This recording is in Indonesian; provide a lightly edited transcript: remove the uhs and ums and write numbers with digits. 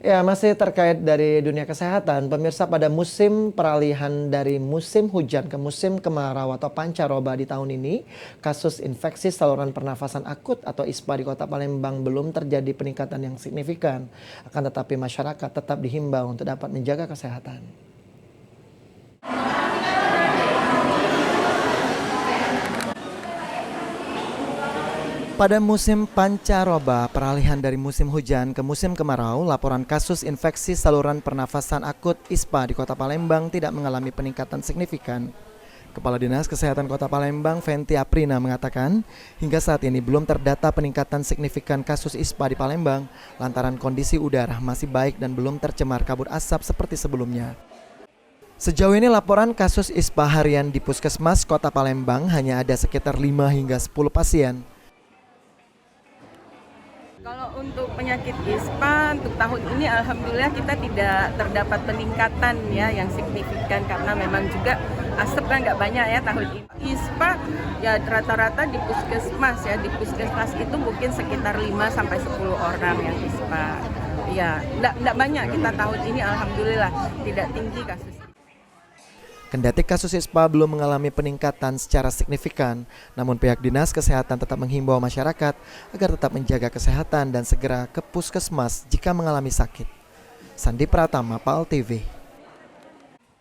Ya, masih terkait dari dunia kesehatan, pemirsa, pada musim peralihan dari musim hujan ke musim kemarau atau pancaroba di tahun ini, kasus infeksi saluran pernafasan akut atau ISPA di Kota Palembang belum terjadi peningkatan yang signifikan. Akan tetapi masyarakat tetap dihimbau untuk dapat menjaga kesehatan. Pada musim pancaroba, peralihan dari musim hujan ke musim kemarau, laporan kasus infeksi saluran pernafasan akut ISPA di Kota Palembang tidak mengalami peningkatan signifikan. Kepala Dinas Kesehatan Kota Palembang, Fenty Aprina, mengatakan hingga saat ini belum terdata peningkatan signifikan kasus ISPA di Palembang lantaran kondisi udara masih baik dan belum tercemar kabut asap seperti sebelumnya. Sejauh ini laporan kasus ISPA harian di Puskesmas Kota Palembang hanya ada sekitar 5 hingga 10 pasien. Kalau untuk penyakit ISPA untuk tahun ini alhamdulillah kita tidak terdapat peningkatan ya yang signifikan karena memang juga asap kan nggak banyak ya tahun ini. ISPA ya rata-rata di puskesmas ya, di puskesmas itu mungkin sekitar 5 sampai 10 orang yang ISPA. Ya, enggak banyak kita tahun ini alhamdulillah tidak tinggi kasus. Kendati kasus ISPA belum mengalami peningkatan secara signifikan, namun pihak Dinas Kesehatan tetap menghimbau masyarakat agar tetap menjaga kesehatan dan segera ke puskesmas jika mengalami sakit. Sandi Pratama, PAL TV.